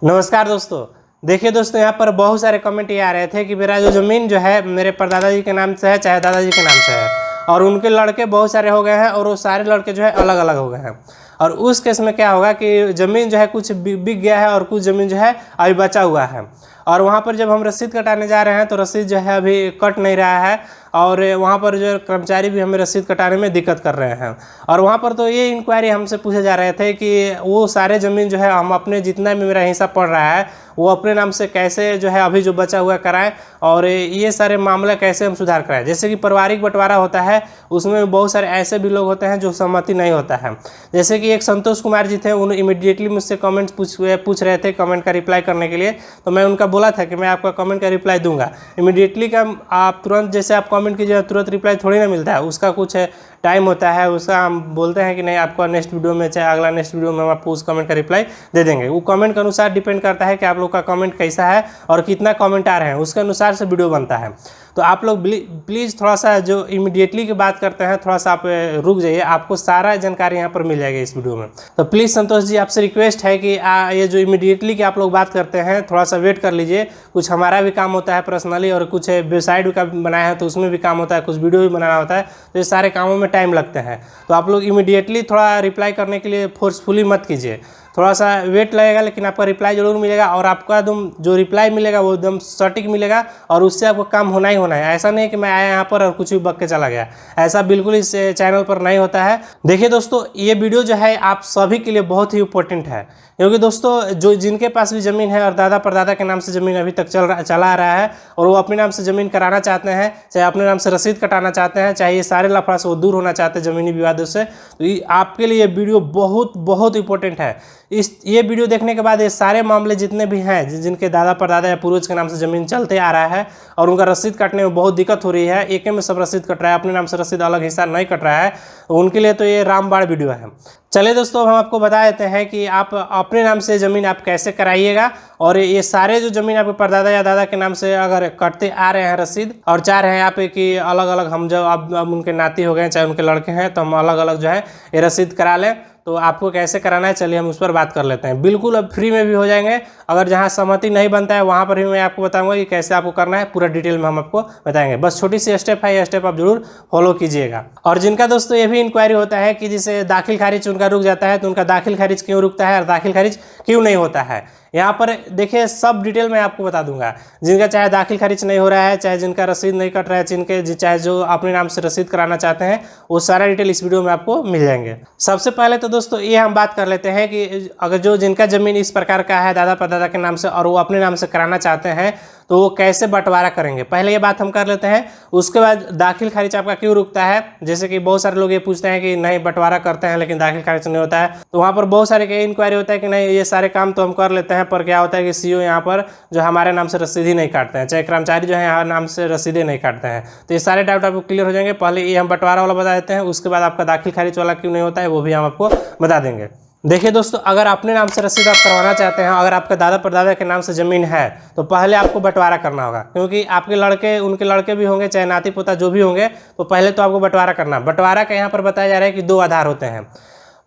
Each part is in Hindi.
नमस्कार दोस्तों। देखिए दोस्तों, यहाँ पर बहुत सारे कमेंट ये आ रहे थे कि मेरा जो ज़मीन जो है मेरे परदादा जी के नाम से है चाहे दादाजी के नाम से है, और उनके लड़के बहुत सारे हो गए हैं और वो सारे लड़के जो है अलग अलग हो गए हैं। और उस केस में क्या होगा कि ज़मीन जो है कुछ बिक गया है और कुछ ज़मीन जो है अभी बचा हुआ है। और वहाँ पर जब हम रसीद कटाने जा रहे हैं तो रसीद जो है अभी कट नहीं रहा है, और वहाँ पर जो कर्मचारी भी हमें रसीद कटाने में दिक्कत कर रहे हैं। और वहाँ पर तो ये इंक्वायरी हमसे पूछे जा रहे थे कि वो सारे ज़मीन जो है हम अपने जितना भी मेरा हिस्सा पड़ रहा है वो अपने नाम से कैसे जो है अभी जो बचा हुआ कराएं, और ये सारे मामले कैसे हम सुधार कराएं। जैसे कि पारिवारिक बंटवारा होता है, उसमें बहुत सारे ऐसे भी लोग होते हैं जो सहमति नहीं होता है। जैसे कि एक संतोष कुमार जी थे, उन्होंने इमीडिएटली मुझसे कमेंट्स पूछ रहे थे कमेंट का रिप्लाई करने के लिए। तो मैं उनका बोला था कि मैं आपका कमेंट का रिप्लाई दूंगा इमीडिएटली का। आप तुरंत जैसे आप कमेंट कीजिए तुरंत रिप्लाई थोड़ी ना मिलता है, उसका कुछ टाइम होता है। उसका हम बोलते हैं कि नहीं, आपको नेक्स्ट वीडियो में चाहे अगला नेक्स्ट वीडियो में हम आपको उस कमेंट का रिप्लाई दे देंगे। वो कमेंट के अनुसार डिपेंड करता है कि आप लोग का कमेंट कैसा है और कितना कमेंट आ रहे हैं, उसके अनुसार से वीडियो बनता है। तो आप लोग प्लीज़ थोड़ा सा जो इमीडिएटली की बात करते हैं थोड़ा सा आप रुक जाइए, आपको सारा जानकारी यहाँ पर मिल जाएगी इस वीडियो में। तो प्लीज़ संतोष जी, आपसे रिक्वेस्ट है कि ये जो इमीडिएटली की आप लोग बात करते हैं थोड़ा सा वेट कर लीजिए। कुछ हमारा भी काम होता है पर्सनली, और कुछ वेबसाइट का बनाया है तो उसमें भी काम होता है, कुछ वीडियो भी बनाना होता है, तो ये सारे कामों में टाइम लगते हैं। तो आप लोग इमीडिएटली थोड़ा रिप्लाई करने के लिए फोर्सफुली मत कीजिए, थोड़ा सा वेट लगेगा, लेकिन आपका रिप्लाई जरूर मिलेगा। और आपका एकदम जो रिप्लाई मिलेगा वो एकदम सटीक मिलेगा, और उससे आपको काम होना ही होना है। ऐसा नहीं है कि मैं आया यहाँ पर और कुछ भी बक के चला गया, ऐसा बिल्कुल इस चैनल पर नहीं होता है। देखिए दोस्तों, ये वीडियो जो है आप सभी के लिए बहुत ही इंपॉर्टेंट है, क्योंकि दोस्तों जो जिनके पास भी ज़मीन है और दादा परदादा के नाम से ज़मीन अभी तक चला आ रहा है, और वो अपने नाम से ज़मीन कराना चाहते हैं, चाहे अपने नाम से रसीद कटाना चाहते हैं, चाहे ये सारे लफड़ा से वो दूर होना चाहते हैं ज़मीनी विवादों से, तो ये आपके लिए वीडियो बहुत बहुत इंपॉर्टेंट है। ये वीडियो देखने के बाद ये सारे मामले जितने भी हैं जिनके दादा परदादा या पूर्वज के नाम से ज़मीन चलते आ रहा है और उनका रसीद काटने में बहुत दिक्कत हो रही है, एक में सब रसीद कट रहा है, अपने नाम से रसीद अलग हिस्सा नहीं कट रहा है, तो उनके लिए तो ये रामबाण वीडियो है। चलिए दोस्तों, हम आपको बता देते हैं कि आप अपने नाम से ज़मीन आप कैसे कराइएगा। और ये सारे जो ज़मीन आपके परदादा या दादा के नाम से अगर कटते आ रहे हैं रसीद, और चाह रहे हैं आप कि अलग अलग हम जब अब उनके नाती हो गए चाहे उनके लड़के हैं तो हम अलग अलग जो है ये रसीद करा लें, तो आपको कैसे कराना है चलिए हम उस पर बात कर लेते हैं। बिल्कुल अब फ्री में भी हो जाएंगे। अगर जहाँ सहमति नहीं बनता है वहाँ पर भी मैं आपको बताऊंगा कि कैसे आपको करना है, पूरा डिटेल में हम आपको बताएंगे। बस छोटी सी स्टेप है, ये स्टेप आप जरूर फॉलो कीजिएगा। और जिनका दोस्तों ये भी इंक्वायरी होता है कि जिसे दाखिल खारिज उनका रुक जाता है, तो उनका दाखिल खारिज क्यों रुकता है और दाखिल खारिज क्यों नहीं होता है, यहाँ पर देखिए सब डिटेल में आपको बता दूंगा। जिनका चाहे दाखिल खारिज नहीं हो रहा है, चाहे जिनका रसीद नहीं कट रहा है, चाहे जो अपने नाम से रसीद कराना चाहते हैं, वो सारा डिटेल इस वीडियो में आपको मिल जाएंगे। सबसे पहले तो दोस्तों ये हम बात कर लेते हैं कि अगर जिनका ज़मीन इस प्रकार का है दादा परदादा के नाम से और वो अपने नाम से कराना चाहते हैं, तो वो कैसे बंटवारा करेंगे, पहले ये बात हम कर लेते हैं। उसके बाद दाखिल खारिज आपका क्यों रुकता है, जैसे कि बहुत सारे लोग ये पूछते हैं कि नहीं बंटवारा करते हैं लेकिन दाखिल खारिज नहीं होता है, तो वहाँ पर बहुत सारे के इंक्वायरी होता है कि नहीं ये सारे काम तो हम कर लेते हैं, पर क्या होता है कि सीओ यहाँ पर जो हमारे नाम से रसीद ही नहीं काटते हैं, चाहे कर्मचारी जो है यहाँ नाम से रसीदें नहीं काटते हैं। तो ये सारे डाउट आपको क्लियर हो जाएंगे। पहले ये हम बंटवारा वाला बता देते हैं, उसके बाद आपका दाखिल खारिज वाला क्यों नहीं होता है वो भी हम आपको बता देंगे। देखिए दोस्तों, अगर अपने नाम से रसीद आप करवाना चाहते हैं, अगर आपके दादा परदादा के नाम से ज़मीन है, तो पहले आपको बंटवारा करना होगा, क्योंकि आपके लड़के उनके लड़के भी होंगे चाहे नाती पोता जो भी होंगे, तो पहले तो आपको बंटवारा करना। बंटवारा का यहाँ पर बताया जा रहा है कि 2 आधार होते हैं।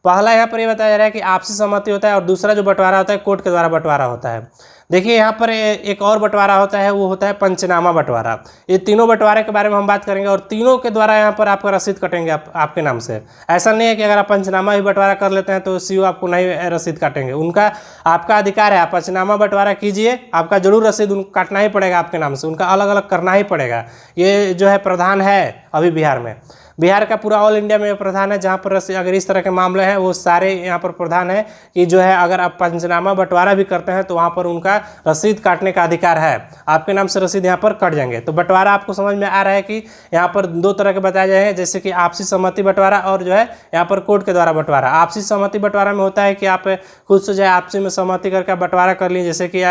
पहला यहाँ पर ये बताया जा रहा है कि आपसी सहमति होता है, और दूसरा जो बंटवारा होता है कोर्ट के द्वारा बंटवारा होता है। देखिए यहाँ पर एक और बंटवारा होता है, वो होता है पंचनामा बंटवारा। ये तीनों बंटवारे के बारे में हम बात करेंगे, और तीनों के द्वारा यहाँ पर आपका रसीद कटेंगे आपके नाम से। ऐसा नहीं है कि अगर आप पंचनामा भी बंटवारा कर लेते हैं तो सीओ आपको नहीं रसीद काटेंगे, उनका आपका अधिकार है। आप पंचनामा बंटवारा कीजिए, आपका जरूर रसीद काटना ही पड़ेगा आपके नाम से, उनका अलग अलग करना ही पड़ेगा। ये जो है प्रधान है अभी बिहार में, बिहार का पूरा ऑल इंडिया में प्रधान है, जहाँ पर अगर इस तरह के मामले हैं वो सारे यहाँ पर प्रधान है कि जो है अगर आप पंचनामा बंटवारा भी करते हैं तो वहाँ पर उनका रसीद काटने का अधिकार है, आपके नाम से रसीद यहाँ पर कट जाएंगे। तो बंटवारा आपको समझ में आ रहा है कि यहाँ पर 2 तरह के बताए गए हैं, जैसे कि आपसी सहमति बंटवारा और जो है यहाँ पर कोर्ट के द्वारा बंटवारा। आपसी सहमति बंटवारा में होता है कि आप खुद से जो है आपसी में सहमति करके बंटवारा कर लीजिए, जैसे कि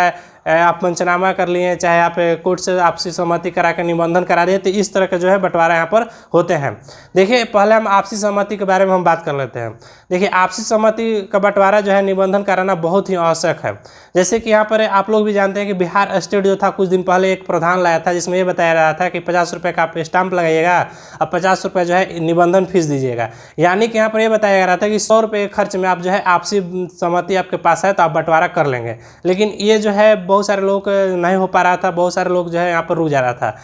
आप पंचनामा कर लिए, चाहे आप कोर्ट से आपसी सहमति करा कर निबंधन करा दिए, तो इस तरह के जो है बंटवारा यहाँ पर होते हैं। देखिए पहले हम आपसी सहमति के बारे में हम बात कर लेते हैं। देखिए आपसी सहमति का बंटवारा जो है निबंधन कराना बहुत ही आवश्यक है। जैसे कि यहाँ पर आप लोग भी जानते हैं कि बिहार स्टेट जो था कुछ दिन पहले एक प्रावधान लाया था जिसमें ये बताया रहा था कि 50 रुपये का आप स्टाम्प लगाइएगा और 50 रुपये जो है निबंधन फीस दीजिएगा। यानी कि यहाँ पर ये बताया जा रहा था कि 100 रुपये के खर्च में आप जो है आपसी सहमति आपके पास है तो आप बंटवारा कर लेंगे। लेकिन ये जो है बहुत सारे लोग नहीं हो पा रहा था, बहुत सारे लोग जो है यहाँ पर रुक जा रहा था।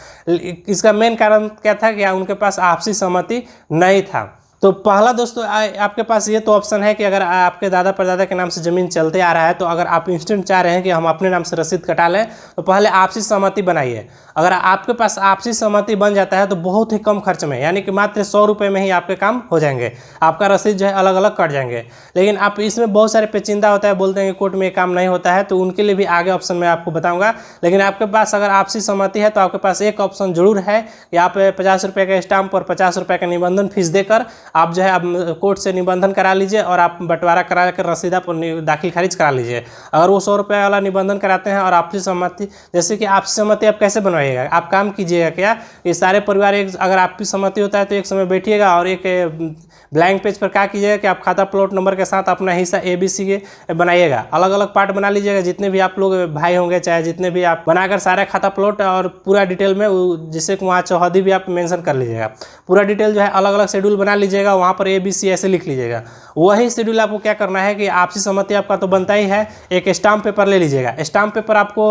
इसका मेन कारण क्या था कि उनके पास आपसी सहमति नहीं था। तो पहला दोस्तों आपके पास ये तो ऑप्शन है कि अगर आपके दादा परदादा के नाम से ज़मीन चलते आ रहा है, तो अगर आप इंस्टेंट चाह रहे हैं कि हम अपने नाम से रसीद कटा लें, तो पहले आपसी सहमति बनाइए। अगर आपके पास आपसी सहमति बन जाता है तो बहुत ही कम खर्च में, यानी कि मात्र 100 रुपये में ही आपके काम हो जाएंगे, आपका रसीद जो है अलग अलग कट जाएंगे। लेकिन आप इसमें बहुत सारे पेचीदा होता है, बोलते हैं कि कोर्ट में काम नहीं होता है, तो उनके लिए भी आगे ऑप्शन मैं आपको बताऊँगा। लेकिन आपके पास अगर आपसी सहमति है तो आपके पास एक ऑप्शन जरूर है कि आप 50 रुपये का स्टाम्प और 50 रुपये का निबंधन फीस देकर आप जो है आप कोर्ट से निबंधन करा लीजिए और आप बंटवारा करा कर रसीद आप दाखिल खारिज करा लीजिए। अगर वो 100 रुपये वाला निबंधन कराते हैं और आपसी सहमति, जैसे कि आपसी सहमति आप कैसे बनवाइएगा, आप काम कीजिएगा क्या कि सारे परिवार एक, अगर आपकी सहमति होता है तो एक समय बैठिएगा और एक ब्लैंक पेज पर क्या कीजिएगा कि आप खाता प्लॉट नंबर के साथ अपना हिस्सा ABC के बनाइएगा, अलग अलग पार्ट बना लीजिएगा। जितने भी आप लोग भाई होंगे, चाहे जितने भी आप बनाकर सारा खाता प्लॉट और पूरा डिटेल में, जिससे वहाँ चौहदी भी आप मेंशन कर लीजिएगा, पूरा डिटेल जो है अलग अलग शेड्यूल बना लीजिएगा, वहाँ पर ABC ऐसे लिख लीजिएगा। वही शेड्यूल आपको क्या करना है कि आपसी सहमति आपका तो बनता ही है, एक स्टाम्प पेपर ले लीजिएगा। स्टाम्प पेपर आपको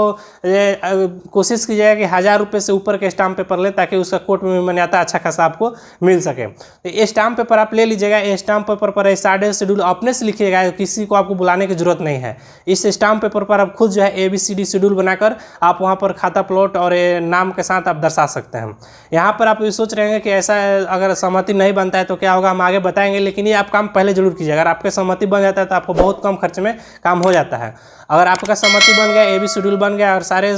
कोशिश कीजिएगा कि 1000 रुपये से ऊपर के स्टाम्प पेपर ले, ताकि उसका कोर्ट में मान्यता अच्छा खासा आपको मिल सके। तो ये स्टाम्प पेपर आप ले लीजिएगा। ये स्टाम्प पेपर पर सारे शेड्यूल अपने से लिखिएगा, किसी को आपको बुलाने की जरूरत नहीं है। इस स्टाम्प पेपर पर आप खुद जो है ABCD शेड्यूल बनाकर आप वहाँ पर खाता प्लॉट और नाम के साथ आप दर्शा सकते हैं। यहाँ पर आप ये सोच रहे हैं कि ऐसा अगर सहमति नहीं बनता है तो क्या होगा, हम आगे बताएंगे। लेकिन ये आप काम पहले जरूर कीजिए। अगर आपके सहमति बन जाता है तो आपको बहुत कम खर्च में काम हो जाता है। अगर आपका सहमति बन गया, AB शेड्यूल बन गया और सारे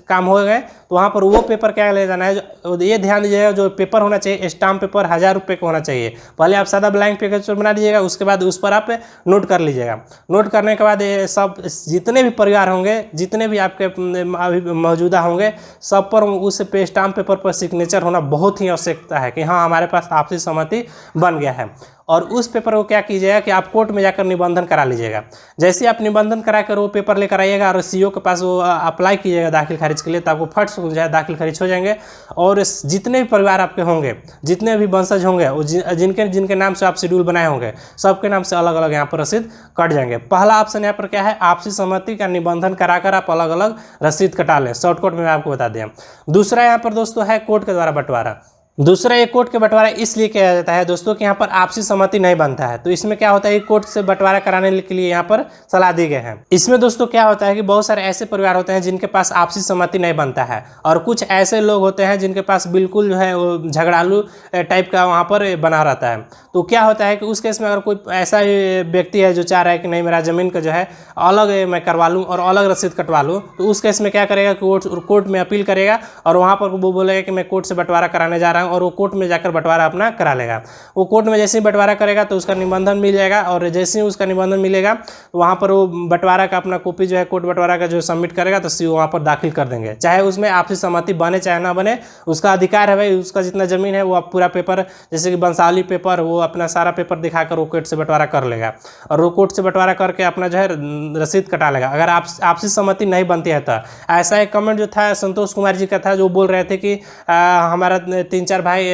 काम हो गए, तो वहाँ पर वो पेपर क्या ले जाना है, ये ध्यान दीजिएगा, जो पेपर होना चाहिए स्टाम्प पेपर 1000 रुपये का होना चाहिए। पहले आप सादा ब्लैंक पेपर बना दीजिएगा, उसके बाद उस पर आप नोट कर लीजिएगा। नोट करने के बाद ये सब जितने भी परिवार होंगे, जितने भी आपके अभी मौजूदा होंगे, सब पर उस स्टाम्प पेपर पर सिग्नेचर होना बहुत ही आवश्यकता है कि हाँ हमारे पास आपसी सहमति बन गया है। और उस पेपर को क्या कीजिएगा कि आप कोर्ट में जाकर निबंधन करा लीजिएगा। जैसे आप निबंधन करा कर वो पेपर लेकर आइएगा और CO के पास वो अप्लाई कीजिएगा दाखिल खारिज के लिए, तो आपको फट से जो है दाखिल खारिज हो जाएंगे। और जितने भी परिवार आपके होंगे, जितने भी वंशज होंगे, वो जिनके नाम से आप शेड्यूल बनाए होंगे, सबके नाम से अलग अलग यहाँ पर रसीद कट जाएंगे। पहला ऑप्शन यहाँ पर क्या है, आपसी सहमति का निबंधन कराकर आप अलग अलग रसीद कटा लें। शॉर्टकट में आपको बता दें। दूसरा यहाँ पर दोस्तों है कोर्ट के द्वारा बंटवारा। दूसरा एक कोर्ट के बंटवारा इसलिए किया जाता है दोस्तों कि यहाँ पर आपसी सहमति नहीं बनता है, तो इसमें क्या होता है, कोर्ट से बंटवारा कराने के लिए यहाँ पर सलाह दी गई है। इसमें दोस्तों क्या होता है कि बहुत सारे ऐसे परिवार होते हैं जिनके पास आपसी सहमति नहीं बनता है, और कुछ ऐसे लोग होते हैं जिनके पास बिल्कुल जो है वो झगड़ालू टाइप का वहाँ पर बना रहता है। तो क्या होता है कि उस केस में अगर कोई ऐसा व्यक्ति है जो चाह रहा है कि नहीं मेरा ज़मीन का जो है अलग मैं करवा लूँ और अलग रसीद कटवा लूँ, तो उस केस में क्या करेगा कि कोर्ट में अपील करेगा और वहाँ पर वो बोलेगा कि मैं कोर्ट से बंटवारा कराने जा रहा हूँ, और वो कोर्ट में जाकर बंटवारा अपना करा लेगा। वो कोर्ट में जैसे ही बंटवारा करेगा तो उसका निबंधन मिल जाएगा, और जैसे ही उसका निबंधन मिलेगा तो वहाँ पर वो बंटवारा का अपना कॉपी जो है कोर्ट बंटवारा का जो सबमिट करेगा तो CO वहाँ पर दाखिल कर देंगे। चाहे उसमें आपसी सहमति बने चाहे ना बने, उसका अधिकार है भाई। उसका जितना ज़मीन है वो आप पूरा पेपर, जैसे कि वंशावली पेपर, वो अपना सारा पेपर दिखाकर वो कोर्ट से बंटवारा कर लेगा, और वो कोर्ट से बंटवारा करके अपना जो है रसीद कटा लेगा। अगर आपसी सहमति नहीं बनती है तो ऐसा एक कमेंट जो था संतोष कुमार जी का था, जो बोल रहे थे कि हमारा 3-4 भाई,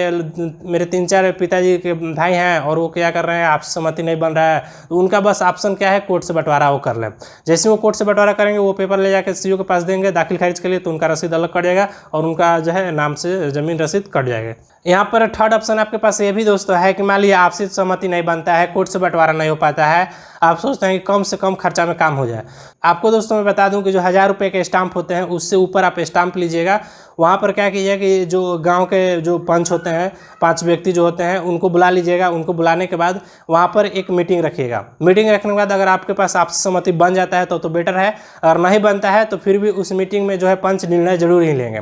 मेरे 3-4 पिताजी के भाई हैं और वो क्या कर रहे हैं, आपसी सहमति नहीं बन रहा है, तो उनका बस ऑप्शन क्या है, कोर्ट से बंटवारा वो कर लें। जैसे वो कोर्ट से बंटवारा करेंगे, वो पेपर ले जाकर CO के पास देंगे दाखिल खारिज के लिए, तो उनका रसीद अलग कट जाएगा और उनका जो है नाम से ज़मीन रसीद कट जाएगा। यहाँ पर थर्ड ऑप्शन आपके पास ये भी दोस्तों है कि मान लीजिए आपसी सहमति नहीं बनता है, कोर्ट से बंटवारा नहीं हो पाता है, आप सोचते हैं कि कम से कम खर्चा में काम हो जाए। आपको दोस्तों मैं बता दूं कि जो 1000 रुपये के स्टाम्प होते हैं उससे ऊपर आप स्टाम्प लीजिएगा। वहाँ पर क्या कीजिएगा कि जो गांव के जो पंच होते हैं, 5 व्यक्ति जो होते हैं, उनको बुला लीजिएगा। उनको बुलाने के बाद वहाँ पर एक मीटिंग रखिएगा। मीटिंग रखने के बाद अगर आपके पास आपसी सहमति बन जाता है तो बेटर है, अगर नहीं बनता है तो फिर भी उस मीटिंग में जो है पंच निर्णय जरूर ही लेंगे।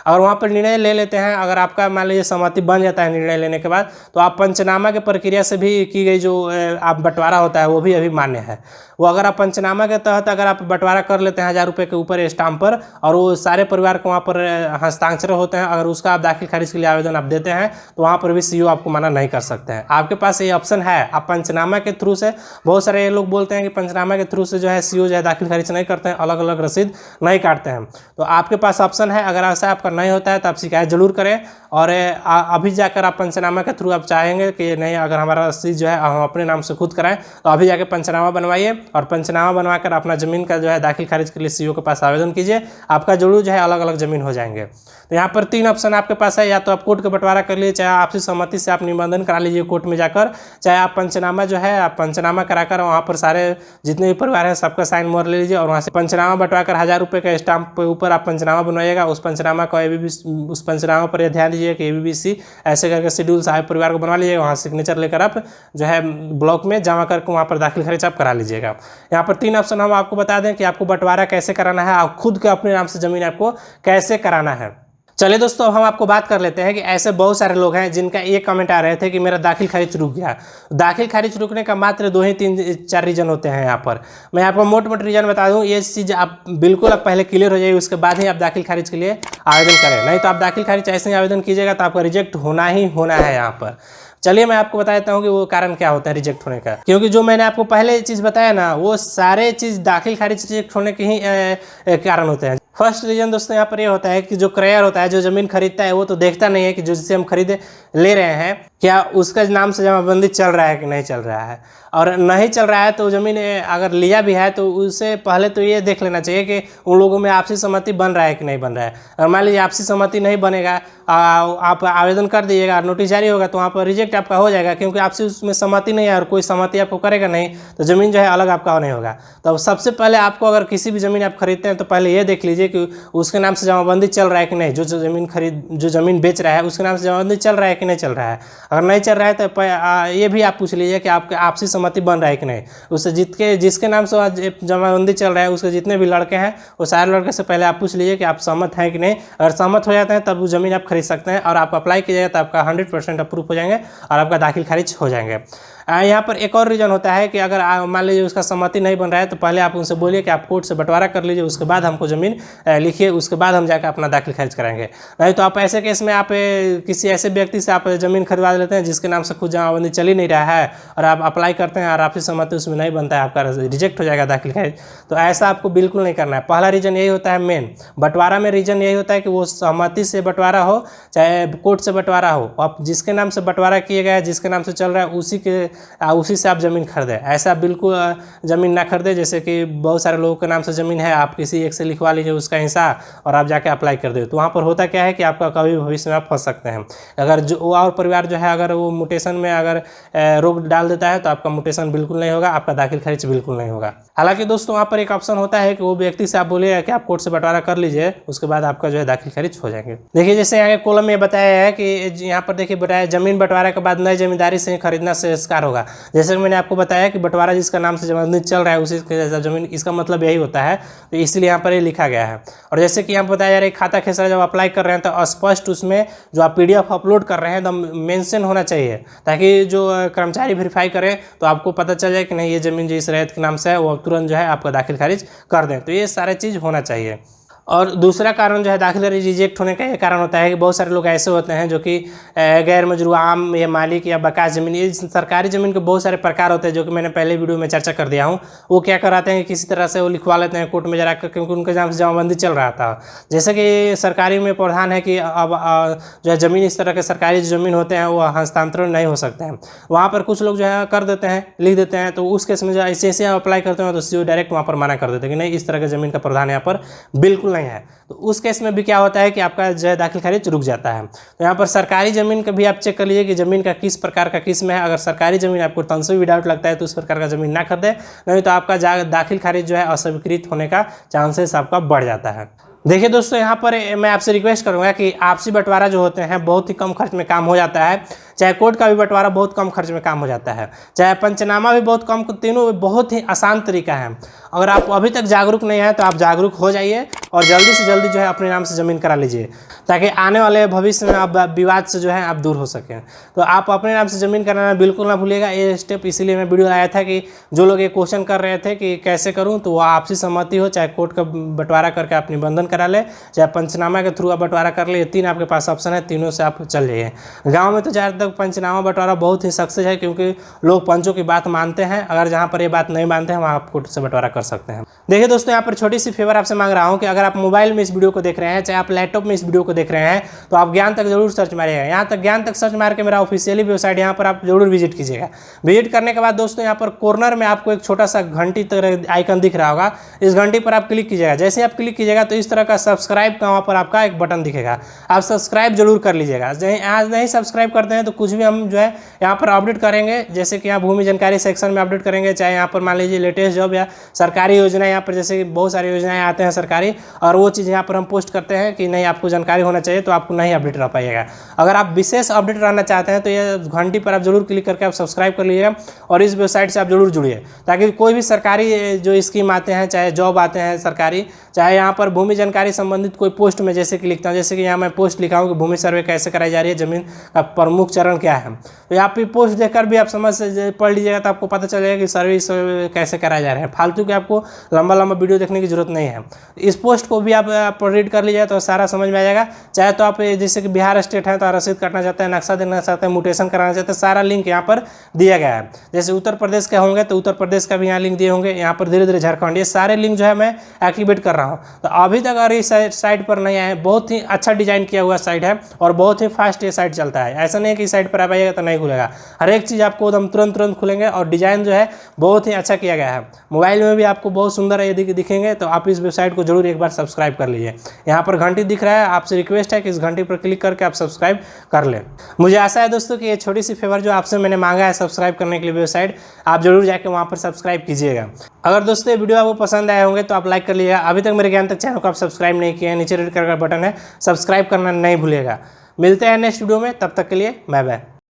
अगर वहाँ पर निर्णय ले लेते हैं, अगर आपका मान लीजिए सहमति बन जाता है निर्णय लेने के बाद, तो आप पंचनामा की प्रक्रिया से भी की गई जो आप बंटवारा होता है वो भी अभी मान्य है। वो अगर आप पंचनामा के तहत अगर आप बंटवारा कर लेते हैं 1000 रुपये के ऊपर स्टाम्प पर और वो सारे परिवार को वहाँ पर हस्ताक्षर होते हैं, अगर उसका आप दाखिल खारिज के लिए आवेदन आप देते हैं तो वहाँ पर भी सीओ आपको मना नहीं कर सकते हैं। आपके पास ये ऑप्शन है, आप पंचनामा के थ्रू से, बहुत सारे लोग बोलते हैं कि पंचनामा के थ्रू से जो है सीओ जो है दाखिल खारिज नहीं करते हैं, अलग अलग रसीद नहीं काटते हैं। तो आपके पास ऑप्शन है, अगर ऐसा आपका नहीं होता है तो आप शिकायत जरूर करें और अभी जाकर आप पंचनामा के थ्रू आप चाहेंगे कि नहीं अगर हमारा रसीद जो है हम अपने नाम से खुद कराएं तो अभी जाके पंचनामा बनवाइए और पंचनामा बनवाकर अपना ज़मीन का जो है दाखिल खारिज के लिए सीओ के पास आवेदन कीजिए, आपका जरूर जो है अलग अलग ज़मीन हो जाएंगे। तो यहाँ पर 3 ऑप्शन आपके पास है, या तो आप कोर्ट का बंटवारा कर लीजिए, चाहे आपसी सहमति से आप निबंधन करा लीजिए कोर्ट में जाकर, चाहे आप पंचनामा जो है आप पंचनामा कराकर वहाँ पर सारे जितने भी परिवार है सबका साइन मोहर ले लीजिए और वहाँ से पंचनामा बंटवाकर 1000 रुपये का स्टाम्प के ऊपर आप पंचनामा बनवाइएगा। उस पंचनामा को उस पंचनामा पर यह ध्यान दीजिए कि ABBC ऐसे करके शेड्यूल साहब परिवार को बनवा लीजिएगा, वहाँ सिग्नेचर लेकर आप जो है ब्लॉक में जमा करके वहाँ पर दाखिल खारिज आप करा लीजिएगा। यहाँ पर 3 ऑप्शन हम आपको बता दें कि आपको बंटवारा कैसे कराना है, आप खुद के अपने नाम से ज़मीन आपको कैसे कराना है। चलिए दोस्तों, अब हम आपको बात कर लेते हैं कि ऐसे बहुत सारे लोग हैं जिनका ये कमेंट आ रहे थे कि मेरा दाखिल खारिज रुक गया। दाखिल खारिज रुकने का मात्र 2 ही 3-4 रीज़न होते हैं। यहाँ पर मैं आपको मोटे रीज़न बता दूं, ये चीज़ आप बिल्कुल आप पहले क्लियर हो जाइए, उसके बाद ही आप दाखिल खारिज के लिए आवेदन करें, नहीं तो आप दाखिल खारिज ऐसे ही आवेदन कीजिएगा तो आपका रिजेक्ट होना ही होना है यहाँ पर। चलिए मैं आपको बता देता हूँ कि वो कारण क्या होता है रिजेक्ट होने का, क्योंकि जो मैंने आपको पहले चीज़ बताया ना वो सारे चीज़ दाखिल खारिज रिजेक्ट होने के ही कारण होते हैं। फर्स्ट रीजन दोस्तों यहाँ पर ये होता है कि जो क्रयर होता है, जो ज़मीन खरीदता है, वो तो देखता नहीं है कि जो जिसे हम खरीदे ले रहे हैं क्या उसका नाम से जमाबंदी चल रहा है कि नहीं चल रहा है, और नहीं चल रहा है तो ज़मीन अगर लिया भी है तो उससे पहले तो ये देख लेना चाहिए कि उन लोगों में आपसी सहमति बन रहा है कि नहीं बन रहा है। अगर मान लीजिए आपसी सहमति नहीं बनेगा, आप आवेदन कर दीजिएगा, नोटिस जारी होगा तो वहाँ पर रिजेक्ट आपका हो जाएगा, क्योंकि आपसे उसमें सहमति नहीं है और कोई सहमति आपको करेगा नहीं तो ज़मीन जो है अलग आपका नहीं होगा। तो सबसे पहले आपको अगर किसी भी ज़मीन आप खरीदते हैं तो पहले ये देख लीजिए कि उसके नाम से जमाबंदी चल रहा है कि नहीं, जो ज़मीन बेच रहा है उसके नाम से जमाबंदी चल रहा है कि नहीं चल रहा है। अगर नहीं चल रहा है तो ये भी आप पूछ लीजिए कि आपके आपसी सहमति बन रहा है कि नहीं। उससे जिसके नाम से जमाबंदी चल रहा है उसके जितने भी लड़के हैं वो सारे लड़के से पहले आप पूछ लीजिए कि आप सहमत हैं कि नहीं। अगर सहमत हो जाते हैं तब वो ज़मीन आप खरीद सकते हैं और आप अप्लाई कीजिएगा तो आपका 100% अप्रूव हो जाएंगे और आपका दाखिल खारिज हो जाएंगे। यहाँ पर एक और रीज़न होता है कि अगर मान लीजिए उसका सहमति नहीं बन रहा है तो पहले आप उनसे बोलिए कि आप कोर्ट से बंटवारा कर लीजिए, उसके बाद हमको ज़मीन लिखिए, उसके बाद हम जाकर अपना दाखिल खारिज कराएंगे। नहीं तो आप ऐसे केस में आप किसी ऐसे व्यक्ति से आप ज़मीन खरीदवा लेते हैं जिसके नाम से खुद जमाबंदी चल ही नहीं रहा है और आप अप्लाई करते हैं और आपकी सहमति उसमें नहीं बनता है, आपका रिजेक्ट हो जाएगा दाखिल खारिज। तो ऐसा आपको बिल्कुल नहीं करना है। पहला रीज़न यही होता है मेन बंटवारा में, रीज़न यही होता है कि वो सहमति से बंटवारा हो चाहे कोर्ट से बंटवारा हो, आप जिसके नाम से बंटवारा किए गए जिसके नाम से चल रहा है उसी से आप ज़मीन खरीदें। ऐसा बिल्कुल ज़मीन ना खरीदें जैसे कि बहुत सारे लोगों के नाम से ज़मीन है, आप किसी एक से लिखवा लीजिए उसका हिस्सा और आप जाके अप्लाई कर दे, तो वहाँ पर होता क्या है कि आपका कभी भविष्य में आप फंस सकते हैं। अगर जो और परिवार जो है अगर वो म्यूटेशन में अगर रोक डाल देता है तो आपका म्यूटेशन बिल्कुल नहीं होगा, आपका दाखिल खारिज बिल्कुल नहीं होगा। हालांकि दोस्तों वहाँ पर एक ऑप्शन होता है कि वो व्यक्ति से आप बोलिए कि आप कोर्ट से बंटवारा कर लीजिए, उसके बाद आपका जो है दाखिल खारिज हो जाएंगे। देखिए जैसे यहाँ के कॉलम में बताया है कि यहाँ पर देखिए बताया ज़मीन बंटवारे के बाद नई जमींदारी से खरीदना संस्कार होगा। जैसे मैंने आपको बताया कि बंटवारा जिसका नाम से जमाबंदी चल रहा है उसी के ज़मीन, इसका मतलब यही होता है, तो इसलिए यहाँ पर ये लिखा गया है। और जैसे कि यहाँ बताया जा रहा है खाता खेसरा जब अप्लाई कर रहे हैं तो स्पष्ट उसमें जो आप PDF अपलोड कर रहे हैं तो मेंशन होना चाहिए, ताकि जो कर्मचारी वेरीफाई करें तो आपको पता चल जाए कि नहीं ये ज़मीन जिस रैयत के नाम से है वो तुरंत जो है आपका दाखिल खारिज कर दें। तो ये सारे चीज़ होना चाहिए। और दूसरा कारण जो है दाखिल खारिज रिजेक्ट होने का ये कारण होता है कि बहुत सारे लोग ऐसे होते हैं जो कि गैर मजरूह आम या मालिक या बकाया ज़मीन, ये सरकारी ज़मीन के बहुत सारे प्रकार होते हैं जो कि मैंने पहले वीडियो में चर्चा कर दिया हूँ। वो क्या कराते हैं कि किसी तरह से वो लिखवा लेते हैं कोर्ट में जरा कर, क्योंकि उनके नाम से जमाबंदी चल रहा था। जैसे कि सरकारी में प्रावधान है कि अब जो है ज़मीन इस तरह के सरकारी ज़मीन होते हैं वो हस्तांतरण नहीं हो सकते हैं। वहाँ पर कुछ लोग जो है कर देते हैं, लिख देते हैं, तो उस केस में जो ऐसे अप्लाई करते हैं तो सीओ डायरेक्ट वहाँ पर मना कर देते हैं कि नहीं इस तरह के ज़मीन का प्रावधान यहाँ पर बिल्कुल नहीं है। तो उस केस में भी क्या होता है कि आपका जो है दाखिल खारिज रुक जाता है। तो यहाँ पर सरकारी ज़मीन का भी आप चेक कर लीजिए कि ज़मीन का किस प्रकार का किस्म है। अगर सरकारी ज़मीन आपको तन से भी डाउट लगता है तो उस प्रकार का ज़मीन ना खरीदें, नहीं तो आपका दाखिल खारिज जो है अस्वीकृत होने का चांसेस आपका बढ़ जाता है। देखिए दोस्तों, यहाँ पर मैं आपसे रिक्वेस्ट करूँगा कि आपसी बंटवारा जो होते हैं बहुत ही कम खर्च में काम हो जाता है, चाहे कोर्ट का भी बंटवारा बहुत कम खर्च में काम हो जाता है, चाहे पंचनामा भी बहुत कम, तीनों बहुत ही आसान तरीका है। अगर आप अभी तक जागरूक नहीं हैं तो आप जागरूक हो जाइए और जल्दी से जल्दी जो है अपने नाम से ज़मीन करा लीजिए, ताकि आने वाले भविष्य में आप विवाद से जो है आप दूर हो सकें। तो आप अपने नाम से ज़मीन कराना बिल्कुल ना भूलिएगा। ये स्टेप इसीलिए मैं वीडियो लाया था कि जो लोग ये क्वेश्चन कर रहे थे कि कैसे करूँ, तो वो आपसी सहमति हो, चाहे कोर्ट का बंटवारा करके आप निबंधन करा ले, चाहे पंचनामा के थ्रू आप बंटवारा कर ले। ये 3 आपके पास ऑप्शन है, तीनों से आप चल जाइए। गाँव में तो ज़्यादातर पंचनामा बंटवारा बहुत ही सक्सेस है, क्योंकि लोग पंचों की बात मानते हैं। अगर जहाँ पर ये बात नहीं मानते हैं वहाँ आप कोर्ट से बंटवारा कर सकते हैं। देखिए दोस्तों, यहाँ पर छोटी सी फेवर आपसे मांग रहा हूँ कि अगर आप मोबाइल में इस वीडियो को देख रहे हैं, चाहे आप लैपटॉप में इस वीडियो को देख रहे हैं, तो आप ज्ञान तक जरूर सर्च मारिएगा। यहाँ तक ज्ञान तक सर्च मार के मेरा ऑफिशियली वेबसाइट यहाँ पर आप जरूर विजिट कीजिएगा। विजिट करने के बाद दोस्तों, यहाँ पर कॉर्नर में आपको एक छोटा सा घंटी तरह आइकन दिख रहा होगा। इस घंटी पर आप क्लिक कीजिएगा। जैसे आप क्लिक कीजिएगा तो इस तरह का सब्सक्राइब का वहाँ पर आपका एक बटन दिखेगा। आप सब्सक्राइब जरूर कर लीजिएगा। आज नहीं सब्सक्राइब करते हैं तो कुछ भी हम जो है यहाँ पर अपडेट करेंगे, जैसे कि यहाँ भूमि जानकारी सेक्शन में अपडेट करेंगे, चाहे यहाँ पर मान लीजिए लेटेस्ट जॉब या सरकारी योजना, यहाँ पर जैसे बहुत सारी योजनाएं आते हैं सरकारी, और वो चीज़ यहाँ पर हम पोस्ट करते हैं कि नहीं आपको जानकारी होना चाहिए, तो आपको नहीं अपडेट रह पाइएगा। अगर आप विशेष अपडेट रहना चाहते हैं तो ये घंटी पर आप जरूर क्लिक करके आप सब्सक्राइब कर लीजिएगा और इस वेबसाइट से आप जरूर जुड़िए, ताकि कोई भी सरकारी जो स्कीम आते हैं, चाहे जॉब आते हैं सरकारी, चाहे यहाँ पर भूमि जानकारी संबंधित कोई पोस्ट में जैसे कि लिखता हूँ, जैसे कि यहाँ मैं पोस्ट लिखा हूँ कि भूमि सर्वे कैसे कराई जा रही है, जमीन का प्रमुख चरण क्या है, तो यहाँ पे पोस्ट देखकर भी आप समझ से पढ़ लीजिएगा, तो आपको पता चल जाएगा कि सर्वे कैसे कराया जा रहा है। फालतू के आपको लंबा लंबा वीडियो देखने की जरूरत नहीं है। इस पोस्ट को भी आप रीड कर लीजिए तो सारा समझ में आ जाएगा। चाहे तो आप जैसे कि बिहार स्टेट है तो रसीद काटना चाहते हैं, नक्शा देना चाहते हैं, म्यूटेशन कराना चाहते हैं, सारा लिंक यहाँ पर दिया गया है। जैसे उत्तर प्रदेश के होंगे तो उत्तर प्रदेश का भी यहाँ लिंक दिए होंगे, यहाँ पर धीरे धीरे झारखंड, ये सारे लिंक जो है मैं एक्टिवेट कर रहा हूँ। तो अभी तक अगर इस साइट पर नहीं आए, बहुत ही अच्छा डिजाइन किया हुआ साइट है और बहुत ही फास्ट ये साइट चलता है। ऐसा नहीं है कि साइट पर आप आइएगा तो नहीं खुलेगा, हर एक चीज़ आपको एकदम तुरंत खुलेंगे और डिजाइन जो है बहुत ही अच्छा किया गया है। मोबाइल में भी आपको बहुत सुंदर यदि दिखेंगे, तो आप इस वेबसाइट को जरूर एक बार सब्सक्राइब कर लीजिए। यहाँ पर घंटी दिख रहा है, आपसे रिक्वेस्ट है कि इस घंटी पर क्लिक करके आप सब्सक्राइब कर लें। मुझे आशा है दोस्तों कि ये छोटी सी फेवर जो आपसे मैंने मांगा है सब्सक्राइब करने के लिए वेबसाइट, आप जरूर जाकर वहाँ पर सब्सक्राइब कीजिएगा। अगर दोस्तों ये वीडियो आपको पसंद आए होंगे तो आप लाइक कर लीजिएगा। अभी तक मेरे ज्ञान तक चैनल को आप सब्सक्राइब नहीं किए हैं, नीचे रेड कलर का बटन है, सब्सक्राइब करना नहीं भूलिएगा। मिलते हैं नेक्स्ट वीडियो में, तब तक के लिए बाय बाय।